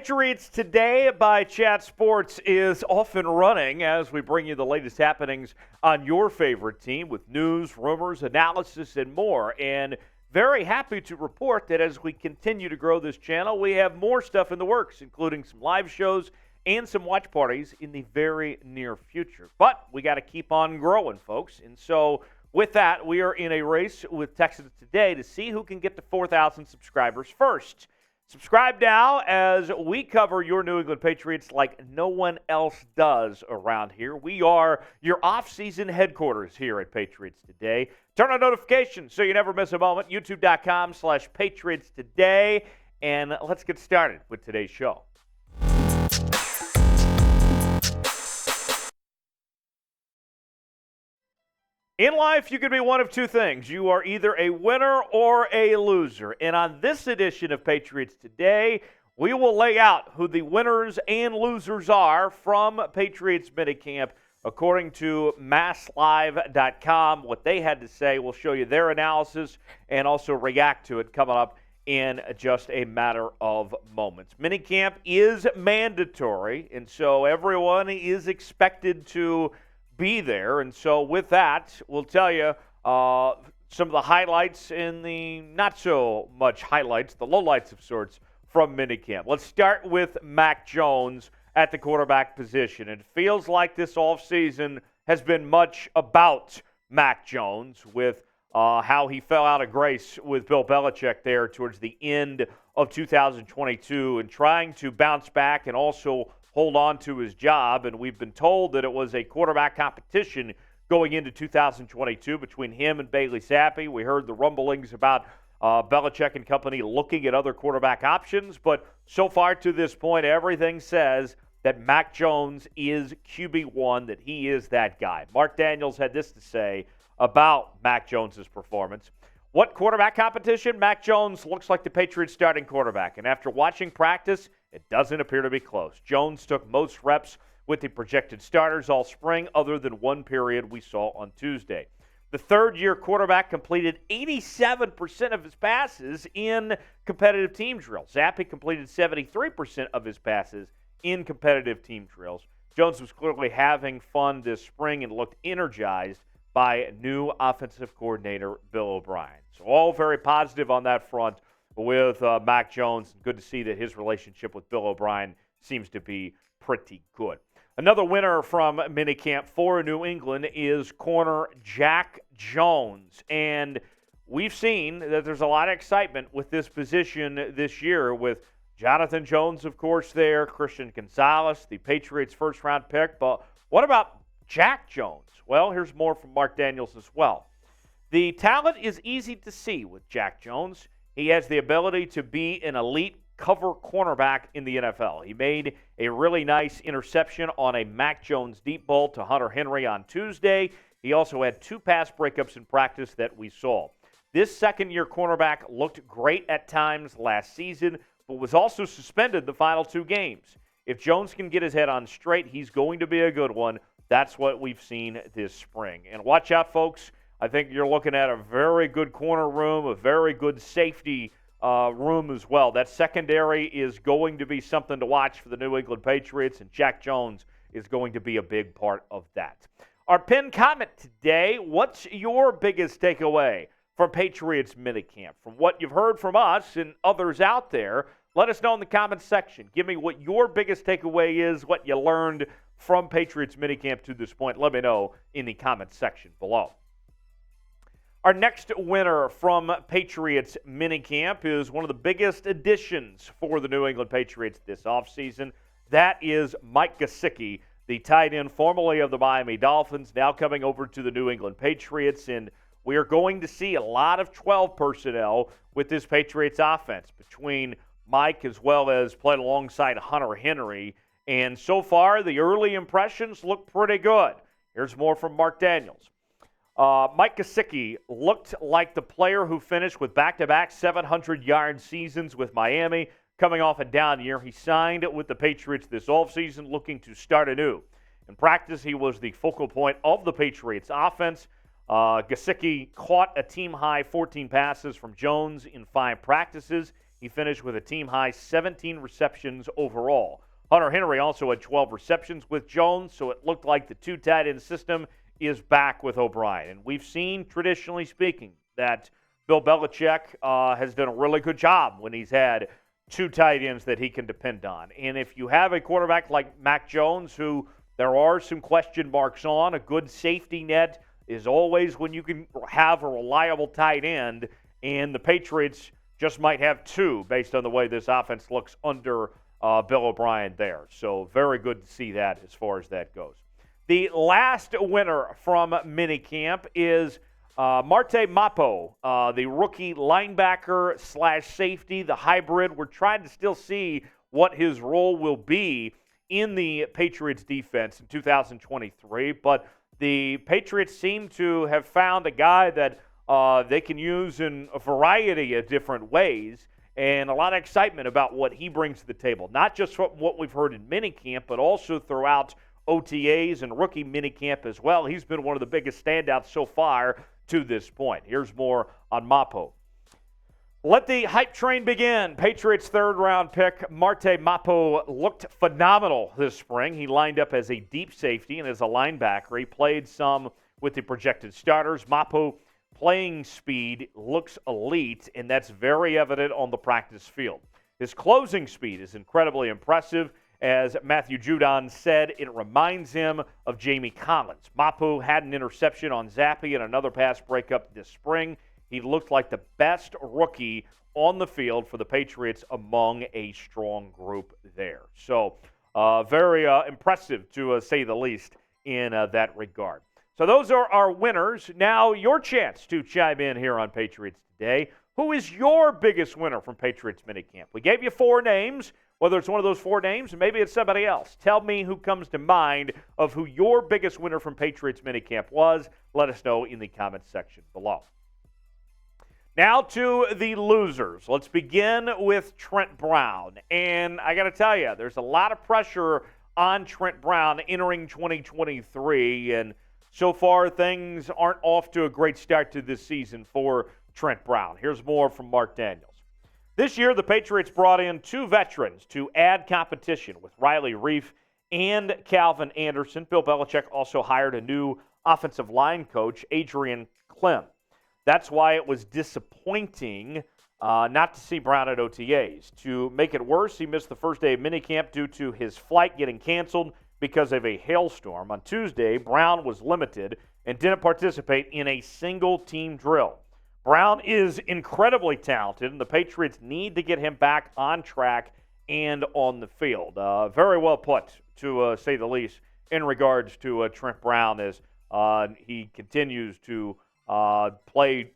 Patriots Today by Chat Sports is off and running as we bring you the latest happenings on your favorite team with news, rumors, analysis, and more. And very happy to report that as we continue to grow this channel, we have more stuff in the works, including some live shows and some watch parties in the very near future. But we got to keep on growing, folks. And so with that, we are in a race with Texans Today to see who can get to 4,000 subscribers first. Subscribe now as we cover your New England Patriots like no one else does around here. We are your off-season headquarters here at Patriots Today. Turn on notifications so you never miss a moment. YouTube.com/Patriots Today. And let's get started with today's show. In life, you can be one of two things. You are either a winner or a loser. And on this edition of Patriots Today, we will lay out who the winners and losers are from Patriots Minicamp. According to MassLive.com, what they had to say, we'll show you their analysis and also react to it coming up in just a matter of moments. Minicamp is mandatory, and so everyone is expected to be there. And so with that, we'll tell you some of the highlights and the not so much highlights, the lowlights of sorts from minicamp. Let's start with Mac Jones at the quarterback position. It feels like this offseason has been much about Mac Jones with how he fell out of grace with Bill Belichick there towards the end of 2022 and trying to bounce back and also hold on to his job. And we've been told that it was a quarterback competition going into 2022 between him and Bailey Zappi. We heard the rumblings about Belichick and company looking at other quarterback options. But so far to this point, everything says that Mac Jones is QB1, that he is that guy. Mark Daniels had this to say about Mac Jones' performance. What quarterback competition? Mac Jones looks like the Patriots starting quarterback. And after watching practice, it doesn't appear to be close. Jones took most reps with the projected starters all spring, other than one period we saw on Tuesday. The third-year quarterback completed 87% of his passes in competitive team drills. Zappi completed 73% of his passes in competitive team drills. Jones was clearly having fun this spring and looked energized by new offensive coordinator Bill O'Brien. So all very positive on that front with Mac Jones. Good to see that his relationship with Bill O'Brien seems to be pretty good. Another winner from minicamp for New England is corner Jack Jones. And we've seen that there's a lot of excitement with this position this year with Jonathan Jones, of course, there, Christian Gonzalez, the Patriots' first-round pick. But what about Jack Jones? Well, here's more from Mark Daniels as well. The talent is easy to see with Jack Jones. He has the ability to be an elite cover cornerback in the NFL. He made a really nice interception on a Mac Jones deep ball to Hunter Henry on Tuesday. He also had two pass breakups in practice that we saw. This second-year cornerback looked great at times last season, but was also suspended the final two games. If Jones can get his head on straight, he's going to be a good one. That's what we've seen this spring. And watch out, folks. I think you're looking at a very good corner room, a very good safety room as well. That secondary is going to be something to watch for the New England Patriots, and Jack Jones is going to be a big part of that. Our pinned comment today, what's your biggest takeaway from Patriots Minicamp? From what you've heard from us and others out there, let us know in the comments section. Give me what your biggest takeaway is, what you learned from Patriots Minicamp to this point. Let me know in the comments section below. Our next winner from Patriots Minicamp is one of the biggest additions for the New England Patriots this offseason. That is Mike Gesicki, the tight end formerly of the Miami Dolphins, now coming over to the New England Patriots. And we are going to see a lot of 12 personnel with this Patriots offense between Mike as well as playing alongside Hunter Henry. And so far, the early impressions look pretty good. Here's more from Mark Daniels. Mike Gesicki looked like the player who finished with back-to-back 700-yard seasons with Miami. Coming off a down year, he signed with the Patriots this offseason, looking to start anew. In practice, he was the focal point of the Patriots offense. Gesicki caught a team-high 14 passes from Jones in 5 practices. He finished with a team-high 17 receptions overall. Hunter Henry also had 12 receptions with Jones, so it looked like the two tight end system is back with O'Brien. And we've seen, traditionally speaking, that Bill Belichick has done a really good job when he's had two tight ends that he can depend on. And if you have a quarterback like Mac Jones, who there are some question marks on, a good safety net is always when you can have a reliable tight end, and the Patriots just might have two based on the way this offense looks under Bill O'Brien there. So very good to see that as far as that goes. The last winner from minicamp is Marte Mapu, the rookie linebacker / safety, the hybrid. We're trying to still see what his role will be in the Patriots defense in 2023, but the Patriots seem to have found a guy that they can use in a variety of different ways, and a lot of excitement about what he brings to the table. Not just from what we've heard in minicamp, but also throughout OTAs and rookie minicamp as well. He's been one of the biggest standouts so far to this point. Here's more on Mapu. Let the hype train begin. Patriots' third-round pick, Marte Mapu, looked phenomenal this spring. He lined up as a deep safety and as a linebacker. He played some with the projected starters. Mapu playing speed looks elite, and that's very evident on the practice field. His closing speed is incredibly impressive. As Matthew Judon said, it reminds him of Jamie Collins. Mapu had an interception on Zappi and another pass breakup this spring. He looked like the best rookie on the field for the Patriots among a strong group there. So very impressive, to say the least, in that regard. So those are our winners. Now your chance to chime in here on Patriots Today. Who is your biggest winner from Patriots Minicamp? We gave you 4 names. Whether it's one of those 4 names, or maybe it's somebody else. Tell me who comes to mind of who your biggest winner from Patriots Minicamp was. Let us know in the comments section below. Now to the losers. Let's begin with Trent Brown. And I got to tell you, there's a lot of pressure on Trent Brown entering 2023. And so far, things aren't off to a great start to this season for Trent Brown. Here's more from Mark Daniels. This year, the Patriots brought in 2 veterans to add competition with Riley Reiff and Calvin Anderson. Bill Belichick also hired a new offensive line coach, Adrian Clem. That's why it was disappointing not to see Brown at OTAs. To make it worse, he missed the first day of minicamp due to his flight getting canceled because of a hailstorm. On Tuesday, Brown was limited and didn't participate in a single team drill. Brown is incredibly talented, and the Patriots need to get him back on track and on the field. Very well put, to say the least, in regards to Trent Brown as he continues to play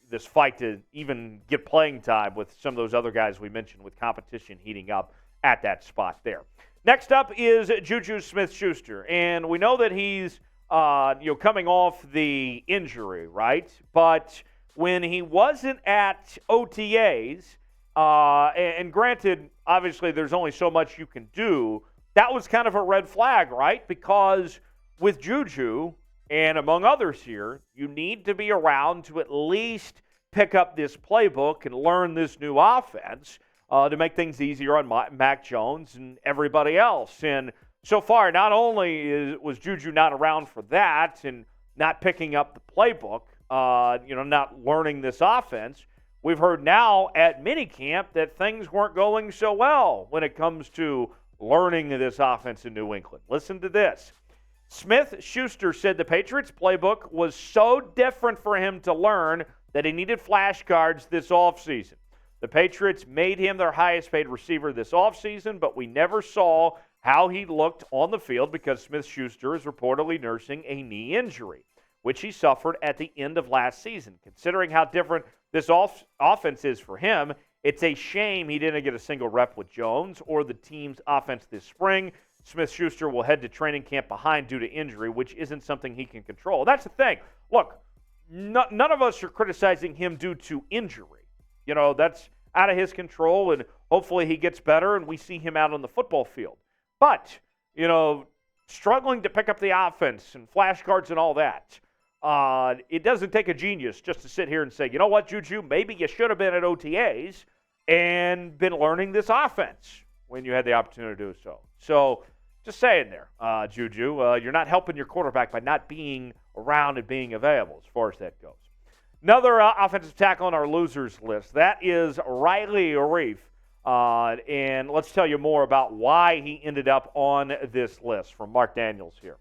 this fight to even get playing time with some of those other guys we mentioned, with competition heating up at that spot there. Next up is JuJu Smith-Schuster, and we know that he's coming off the injury, right? But when he wasn't at OTAs, and granted, obviously there's only so much you can do, that was kind of a red flag, right? Because with JuJu, and among others here, you need to be around to at least pick up this playbook and learn this new offense to make things easier on Mac Jones and everybody else. And so far, not only was JuJu not around for that and not picking up the playbook, not learning this offense, we've heard now at minicamp that things weren't going so well when it comes to learning this offense in New England. Listen to this. Smith-Schuster said the Patriots playbook was so different for him to learn that he needed flashcards this offseason. The Patriots made him their highest paid receiver this offseason, but we never saw how he looked on the field because Smith-Schuster is reportedly nursing a knee injury, which he suffered at the end of last season. Considering how different this offense is for him, it's a shame he didn't get a single rep with Jones or the team's offense this spring. Smith-Schuster will head to training camp behind due to injury, which isn't something he can control. That's the thing. Look, none of us are criticizing him due to injury. That's out of his control, and hopefully he gets better and we see him out on the football field. But, struggling to pick up the offense and flashcards and all that, it doesn't take a genius just to sit here and say, you know what, JuJu, maybe you should have been at OTAs. and been learning this offense when you had the opportunity to do so. So just saying there, JuJu, you're not helping your quarterback by not being around and being available as far as that goes. Another offensive tackle on our losers list, that is Riley Reiff. And let's tell you more about why he ended up on this list from Mark Daniels here.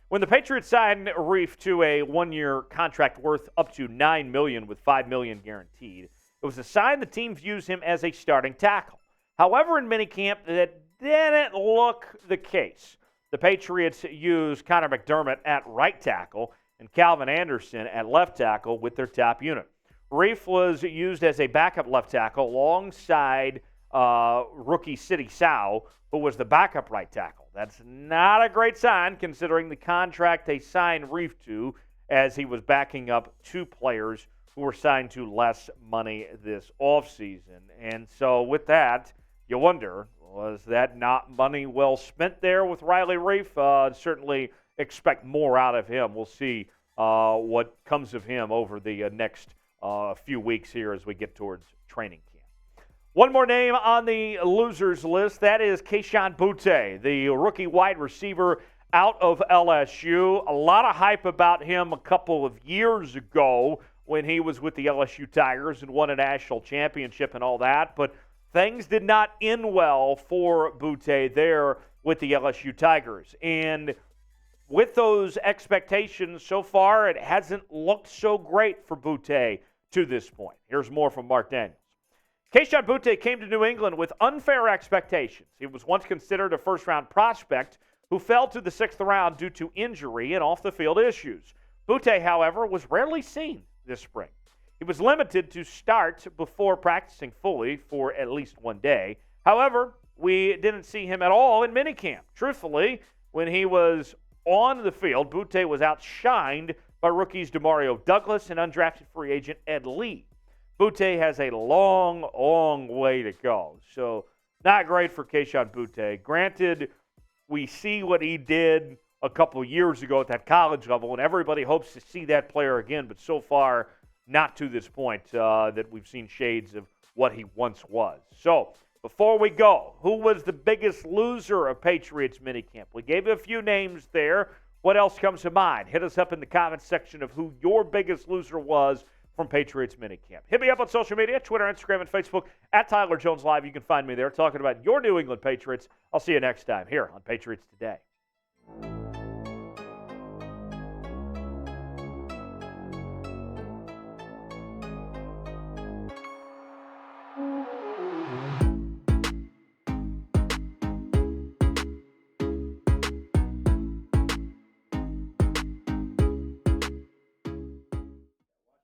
When the Patriots signed Reiff to a one-year contract worth up to $9 million with $5 million guaranteed, it was a sign the team views him as a starting tackle. However, in minicamp, that didn't look the case. The Patriots used Connor McDermott at right tackle and Calvin Anderson at left tackle with their top unit. Reiff was used as a backup left tackle alongside rookie Sidy Sow, who was the backup right tackle. That's not a great sign considering the contract they signed Reiff to, as he was backing up two players who were signed to less money this offseason. And so with that, you wonder, was that not money well spent there with Riley Reiff? Certainly expect more out of him. We'll see what comes of him over the next few weeks here as we get towards training camp. One more name on the losers list, that is Kayshon Boutte, the rookie wide receiver out of LSU. A lot of hype about him a couple of years ago when he was with the LSU Tigers and won a national championship and all that, but things did not end well for Boutte there with the LSU Tigers. And with those expectations so far, it hasn't looked so great for Boutte to this point. Here's more from Mark Daniels. Kayshon Boutte came to New England with unfair expectations. He was once considered a first-round prospect who fell to the sixth round due to injury and off-the-field issues. Boutte, however, was rarely seen this spring. He was limited to start before practicing fully for at least one day. However, we didn't see him at all in minicamp. Truthfully, when he was on the field, Boutte was outshined by rookies DeMario Douglas and undrafted free agent Ed Lee. Boutte has a long, long way to go. So not great for Kayshon Boutte. Granted, we see what he did a couple of years ago at that college level, and everybody hopes to see that player again, but so far, not to this point that we've seen shades of what he once was. So before we go, who was the biggest loser of Patriots minicamp? We gave you a few names there. What else comes to mind? Hit us up in the comments section of who your biggest loser was from Patriots minicamp. Hit me up on social media, Twitter, Instagram, and Facebook, at Tyler Jones Live. You can find me there talking about your New England Patriots. I'll see you next time here on Patriots Today.